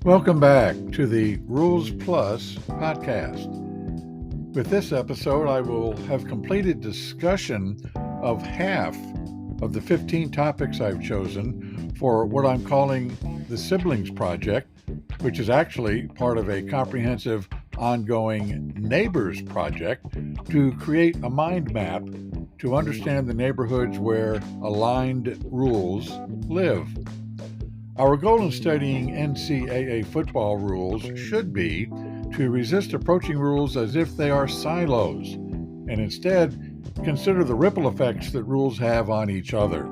Welcome back to the Rules Plus podcast. With this episode, I will have completed discussion of half of the 15 topics I've chosen for what I'm calling the Siblings Project, which is actually part of a comprehensive ongoing Neighbors Project to create a mind map to understand the neighborhoods where aligned rules live. Our goal in studying NCAA football rules should be to resist approaching rules as if they are silos, and instead consider the ripple effects that rules have on each other.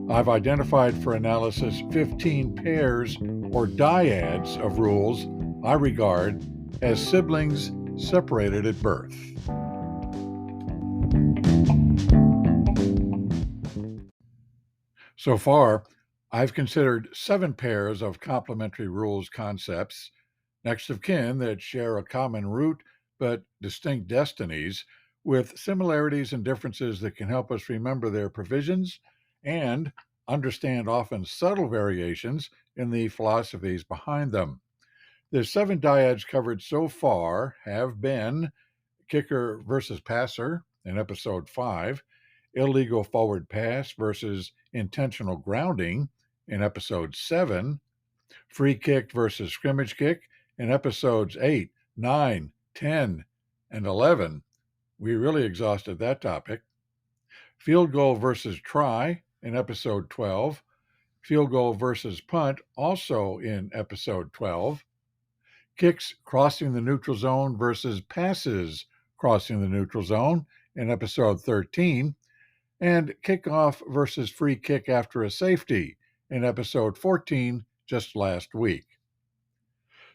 I've identified for analysis 15 pairs or dyads of rules I regard as siblings separated at birth. So far, I've considered 7 pairs of complementary rules concepts, next of kin that share a common root but distinct destinies, with similarities and differences that can help us remember their provisions and understand often subtle variations in the philosophies behind them. The 7 dyads covered so far have been kicker versus passer in episode 5, illegal forward pass versus intentional grounding in episode 7, free kick versus scrimmage kick in episodes 8, 9, 10, and 11. We really exhausted that topic. Field goal versus try in episode 12, field goal versus punt also in episode 12, kicks crossing the neutral zone versus passes crossing the neutral zone in episode 13, and kickoff versus free kick after a safety in episode 14 just last week.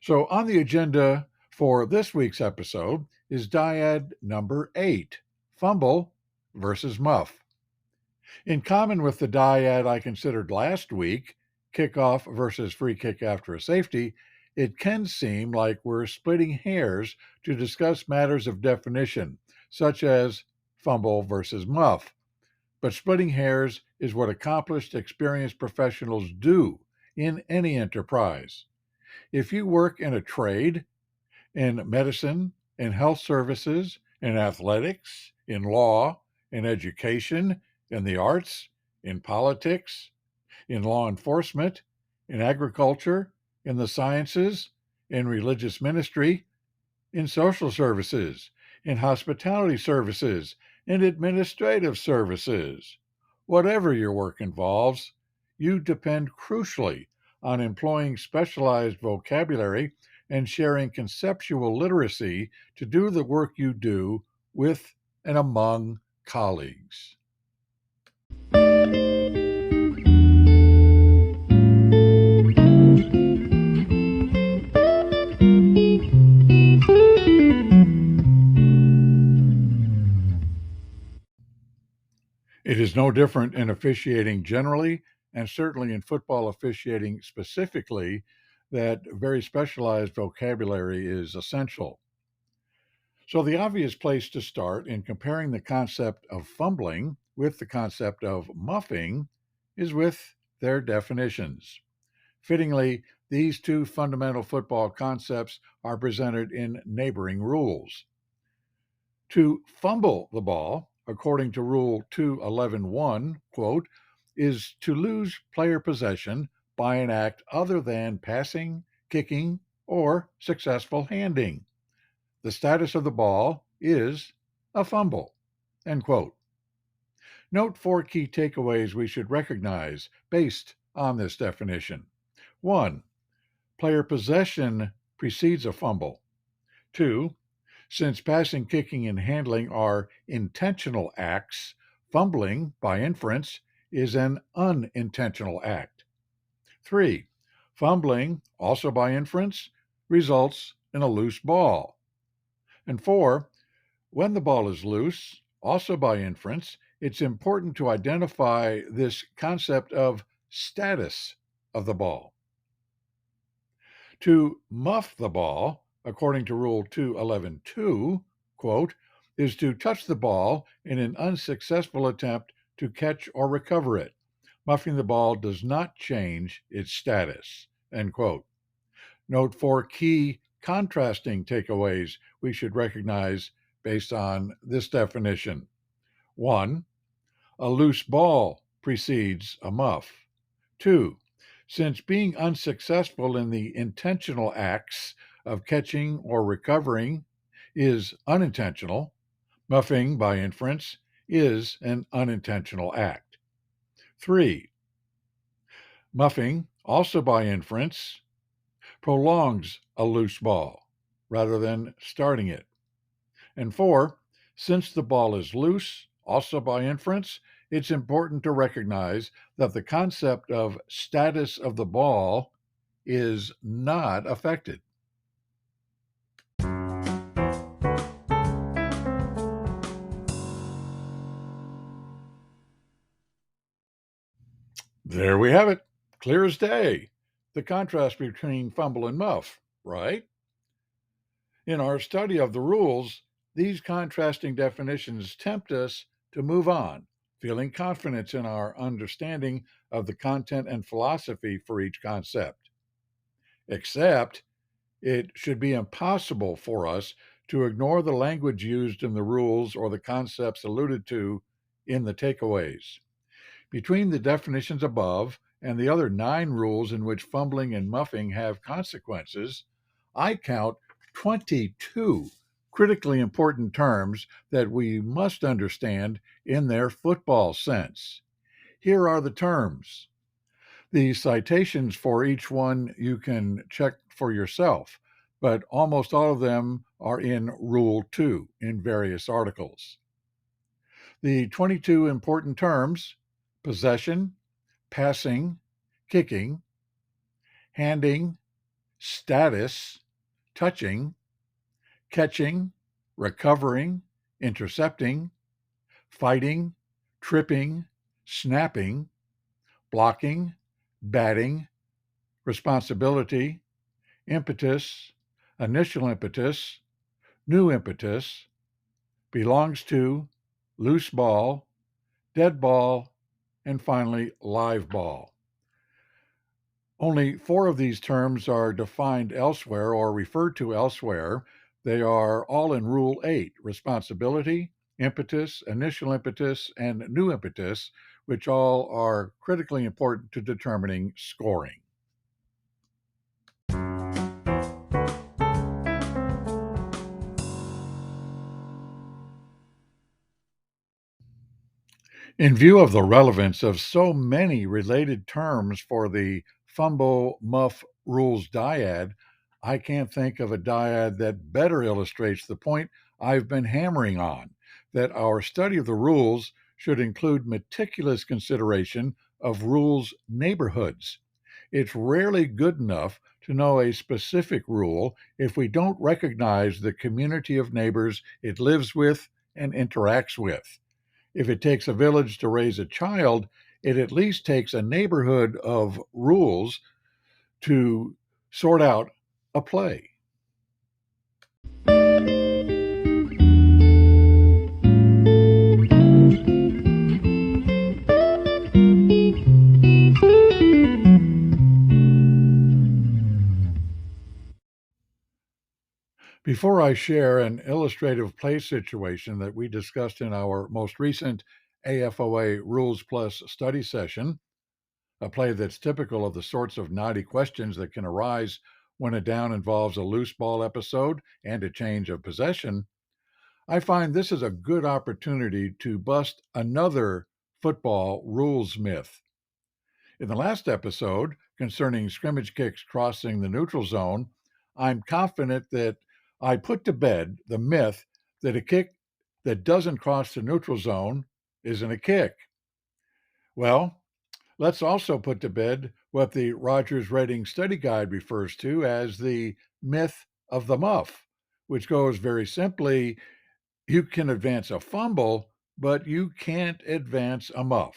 So on the agenda for this week's episode is dyad number 8, Fumble versus Muff. In common with the dyad I considered last week, kickoff versus free kick after a safety, it can seem like we're splitting hairs to discuss matters of definition, such as fumble versus muff. But splitting hairs is what accomplished, experienced professionals do in any enterprise. If you work in a trade, in medicine, in health services, in athletics, in law, in education, in the arts, in politics, in law enforcement, in agriculture, in the sciences, in religious ministry, in social services, in hospitality services, in administrative services. Whatever your work involves, you depend crucially on employing specialized vocabulary and sharing conceptual literacy to do the work you do with and among colleagues. It is no different in officiating generally, and certainly in football officiating specifically, that very specialized vocabulary is essential. So, the obvious place to start in comparing the concept of fumbling with the concept of muffing is with their definitions. Fittingly, these two fundamental football concepts are presented in neighboring rules. To fumble the ball, according to Rule 211.1, quote, is to lose player possession by an act other than passing, kicking, or successful handing. The status of the ball is a fumble, end quote. Note 4 key takeaways we should recognize based on this definition. 1. Player possession precedes a fumble. 2. Since passing, kicking, and handling are intentional acts, fumbling, by inference, is an unintentional act. 3. Fumbling, also by inference, results in a loose ball. And 4. When the ball is loose, also by inference, it's important to identify this concept of status of the ball. To muff the ball, according to Rule 211.2, quote, is to touch the ball in an unsuccessful attempt to catch or recover it. Muffing the ball does not change its status, end quote. Note 4 key contrasting takeaways we should recognize based on this definition. 1. A loose ball precedes a muff. 2. Since being unsuccessful in the intentional acts of catching or recovering is unintentional, muffing by inference is an unintentional act. 3. Muffing, also by inference, prolongs a loose ball rather than starting it. And 4, since the ball is loose, also by inference, it's important to recognize that the concept of status of the ball is not affected. There we have it. Clear as day. The contrast between fumble and muff, right? In our study of the rules, these contrasting definitions tempt us to move on, feeling confidence in our understanding of the content and philosophy for each concept. Except, it should be impossible for us to ignore the language used in the rules or the concepts alluded to in the takeaways. Between the definitions above and the other 9 rules in which fumbling and muffing have consequences, I count 22 critically important terms that we must understand in their football sense. Here are the terms. The citations for each one you can check for yourself, but almost all of them are in Rule 2 in various articles. The 22 important terms: possession, passing, kicking, handing, status, touching, catching, recovering, intercepting, fighting, tripping, snapping, blocking, batting, responsibility, impetus, initial impetus, new impetus, belongs to, loose ball, dead ball, and finally live ball. Only 4 of these terms are defined elsewhere or referred to elsewhere. They are all in Rule 8: responsibility, impetus, initial impetus, and new impetus, which all are critically important to determining scoring. In view of the relevance of so many related terms for the Fumble Muff rules dyad, I can't think of a dyad that better illustrates the point I've been hammering on, that our study of the rules should include meticulous consideration of rules neighborhoods. It's rarely good enough to know a specific rule if we don't recognize the community of neighbors it lives with and interacts with. If it takes a village to raise a child, it at least takes a neighborhood of rules to sort out a play. Before I share an illustrative play situation that we discussed in our most recent AFOA Rules Plus study session, a play that's typical of the sorts of knotty questions that can arise when a down involves a loose ball episode and a change of possession, I find this is a good opportunity to bust another football rules myth. In the last episode, concerning scrimmage kicks crossing the neutral zone, I'm confident that I put to bed the myth that a kick that doesn't cross the neutral zone isn't a kick. Well, let's also put to bed what the Rogers Rating Study Guide refers to as the myth of the muff, which goes very simply: you can advance a fumble, but you can't advance a muff.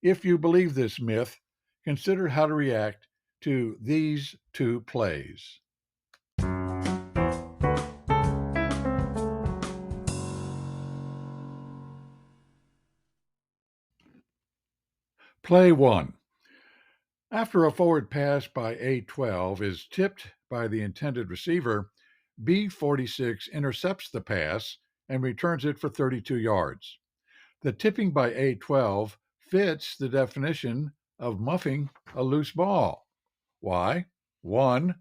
If you believe this myth, consider how to react to these 2 plays. Play 1. After a forward pass by A12 is tipped by the intended receiver, B46 intercepts the pass and returns it for 32 yards. The tipping by A12 fits the definition of muffing a loose ball. Why? 1.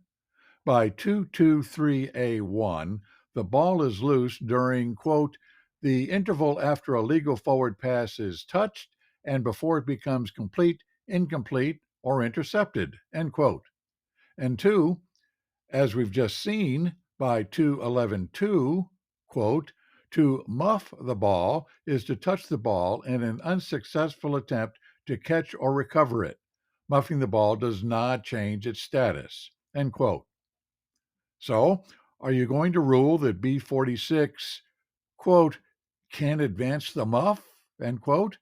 By 223A1, the ball is loose during, quote, the interval after a legal forward pass is touched and before it becomes complete, incomplete, or intercepted, end quote. And 2, as we've just seen, by 211.2, quote, to muff the ball is to touch the ball in an unsuccessful attempt to catch or recover it. Muffing the ball does not change its status, end quote. So, are you going to rule that B46, quote, can advance the muff, end quote?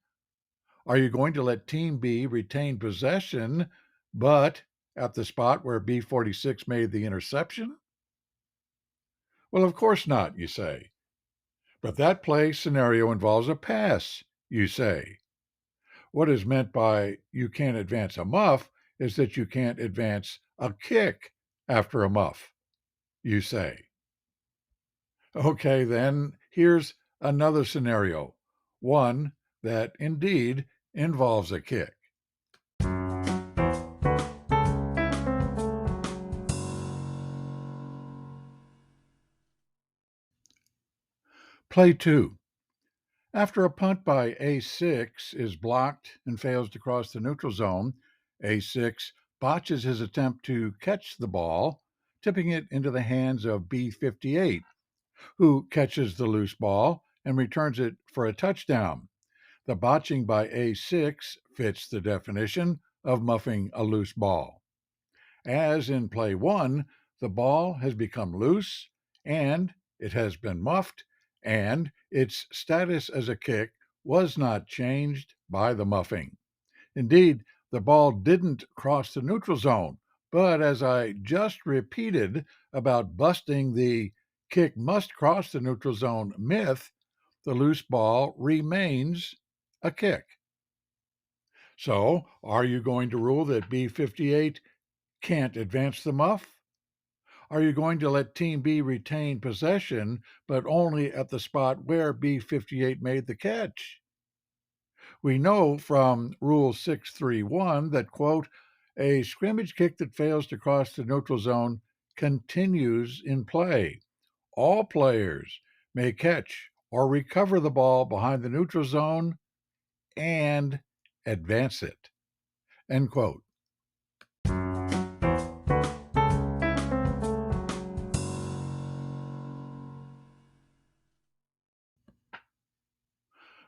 Are you going to let Team B retain possession, but at the spot where B46 made the interception? Well, of course not, you say. But that play scenario involves a pass, you say. What is meant by you can't advance a muff is that you can't advance a kick after a muff, you say. Okay, then here's another scenario, one that indeed involves a kick. Play 2. After a punt by A6 is blocked and fails to cross the neutral zone, A6 botches his attempt to catch the ball, tipping it into the hands of B58, who catches the loose ball and returns it for a touchdown. The botching by A6 fits the definition of muffing a loose ball. As in play 1, the ball has become loose and it has been muffed, and its status as a kick was not changed by the muffing. Indeed, the ball didn't cross the neutral zone, but as I just repeated about busting the kick must cross the neutral zone myth, the loose ball remains a kick. So, are you going to rule that B58 can't advance the muff? Are you going to let Team B retain possession, but only at the spot where B58 made the catch? We know from Rule 631 that, quote, a scrimmage kick that fails to cross the neutral zone continues in play. All players may catch or recover the ball behind the neutral zone and advance it, end quote.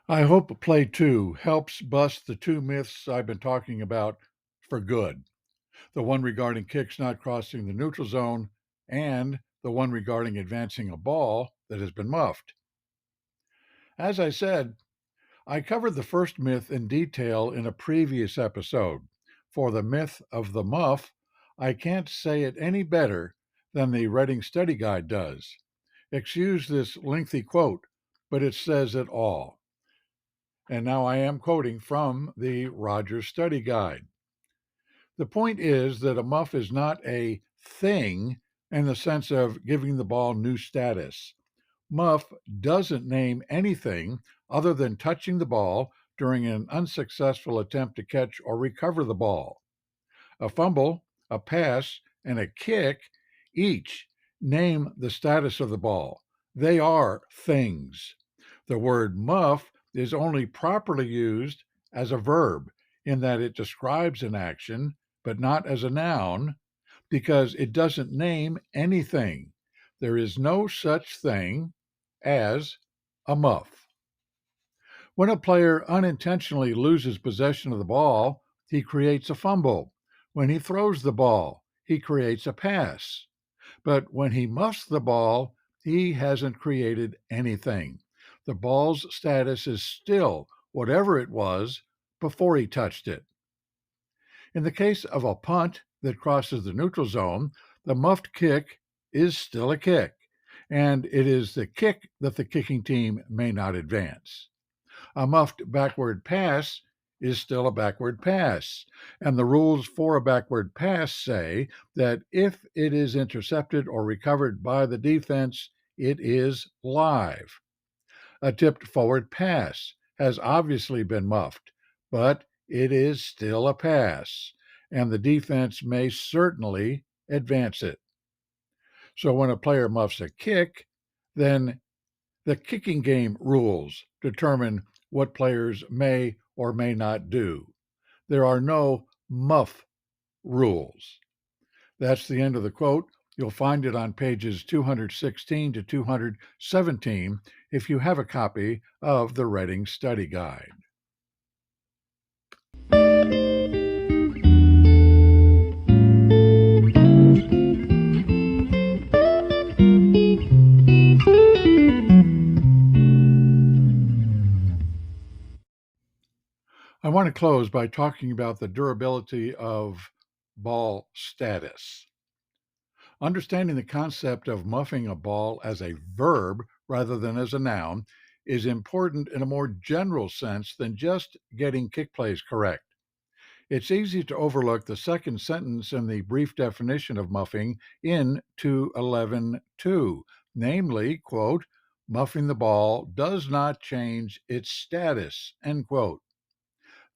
I hope Play 2 helps bust the two myths I've been talking about for good. The one regarding kicks not crossing the neutral zone, and the one regarding advancing a ball that has been muffed. As I said, I covered the first myth in detail in a previous episode. For the myth of the muff, I can't say it any better than the Reading Study Guide does. Excuse this lengthy quote, but it says it all. And now I am quoting from the Rogers Study Guide. The point is that a muff is not a thing in the sense of giving the ball new status. Muff doesn't name anything other than touching the ball during an unsuccessful attempt to catch or recover the ball. A fumble, a pass, and a kick each name the status of the ball. They are things. The word muff is only properly used as a verb in that it describes an action, but not as a noun, because it doesn't name anything. There is no such thing as a muff. When a player unintentionally loses possession of the ball, he creates a fumble. When he throws the ball, he creates a pass. But when he muffs the ball, he hasn't created anything. The ball's status is still whatever it was before he touched it. In the case of a punt that crosses the neutral zone, the muffed kick is still a kick, and it is the kick that the kicking team may not advance. A muffed backward pass is still a backward pass. And the rules for a backward pass say that if it is intercepted or recovered by the defense, it is live. A tipped forward pass has obviously been muffed, but it is still a pass, and the defense may certainly advance it. So when a player muffs a kick, then the kicking game rules determine what players may or may not do. There are no muff rules. That's the end of the quote. You'll find it on pages 216 to 217 if you have a copy of the Reading Study Guide. I want to close by talking about the durability of ball status. Understanding the concept of muffing a ball as a verb rather than as a noun is important in a more general sense than just getting kick plays correct. It's easy to overlook the second sentence in the brief definition of muffing in 211.2, namely, quote, muffing the ball does not change its status, end quote.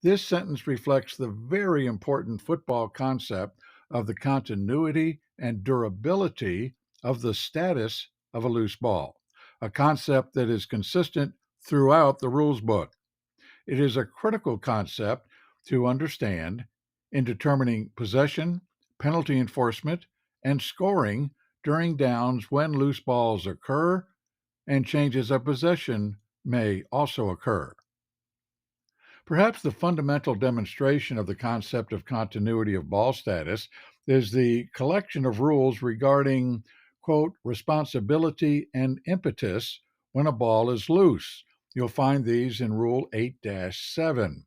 This sentence reflects the very important football concept of the continuity and durability of the status of a loose ball, a concept that is consistent throughout the rules book. It is a critical concept to understand in determining possession, penalty enforcement, and scoring during downs when loose balls occur and changes of possession may also occur. Perhaps the fundamental demonstration of the concept of continuity of ball status is the collection of rules regarding, quote, responsibility and impetus when a ball is loose. You'll find these in Rule 8-7.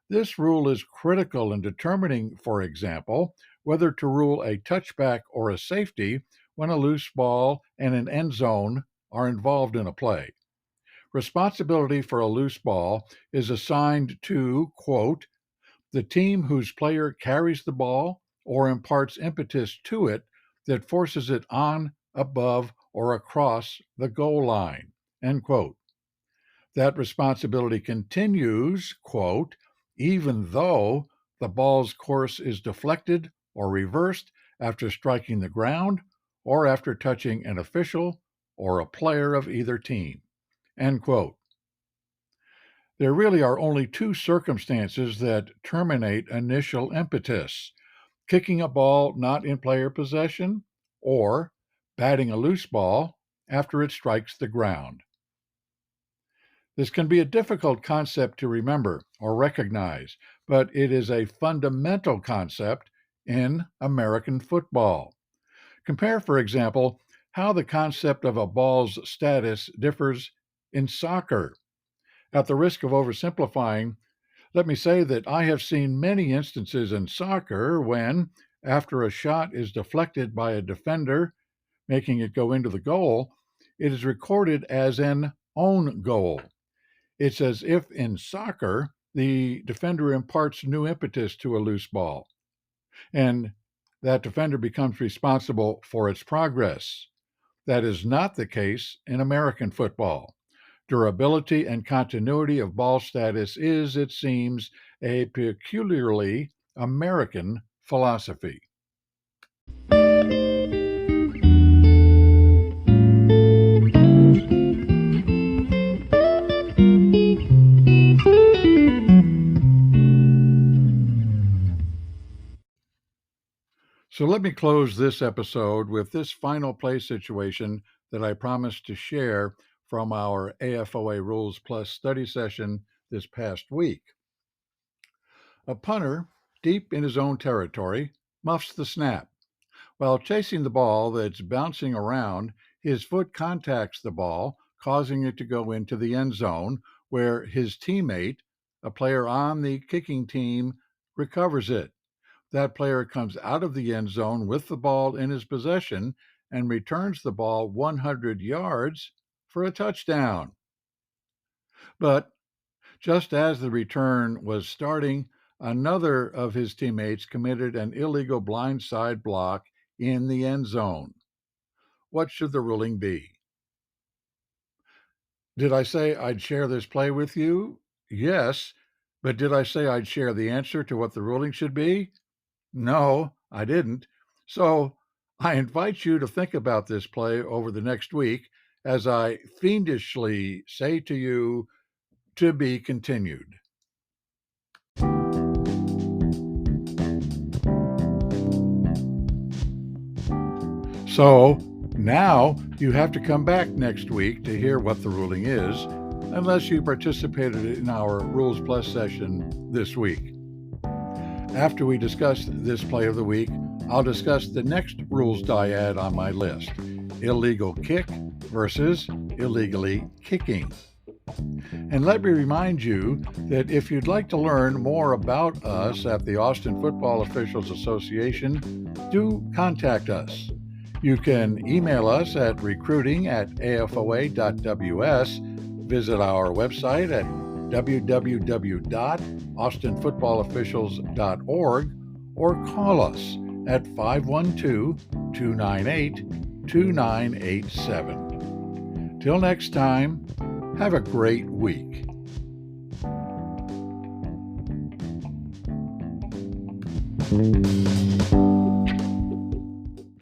This rule is critical in determining, for example, whether to rule a touchback or a safety when a loose ball and an end zone are involved in a play. Responsibility for a loose ball is assigned to, quote, the team whose player carries the ball or imparts impetus to it that forces it on, above, or across the goal line, end quote. That responsibility continues, quote, even though the ball's course is deflected or reversed after striking the ground or after touching an official or a player of either team, end quote. There really are only two circumstances that terminate initial impetus: kicking a ball not in player possession or batting a loose ball after it strikes the ground. This can be a difficult concept to remember or recognize, but it is a fundamental concept in American football. Compare, for example, how the concept of a ball's status differs in soccer. At the risk of oversimplifying, let me say that I have seen many instances in soccer when, after a shot is deflected by a defender, making it go into the goal, it is recorded as an own goal. It's as if in soccer, the defender imparts new impetus to a loose ball, and that defender becomes responsible for its progress. That is not the case in American football. Durability and continuity of ball status is, it seems, a peculiarly American philosophy. So let me close this episode with this final play situation that I promised to share from our AFOA Rules Plus study session this past week. A punter, deep in his own territory, muffs the snap. While chasing the ball that's bouncing around, his foot contacts the ball, causing it to go into the end zone, where his teammate, a player on the kicking team, recovers it. That player comes out of the end zone with the ball in his possession and returns the ball 100 yards for a touchdown. But Just as the return was starting, another of his teammates committed an illegal blindside block in the end zone. What should the ruling be? Did I say I'd share this play with you? Yes, but did I say I'd share the answer to what the ruling should be? No, I didn't. So I invite you to think about this play over the next week as I fiendishly say to you, to be continued. So now you have to come back next week to hear what the ruling is, unless you participated in our Rules Plus session this week. After we discuss this play of the week, I'll discuss the next rules dyad on my list: illegal kick versus illegally kicking. And let me remind you that if you'd like to learn more about us at the Austin Football Officials Association, do contact us. You can email us at recruiting@afoa.ws, visit our website at www.austinfootballofficials.org, or call us at 512-298-2987. Till next time, have a great week.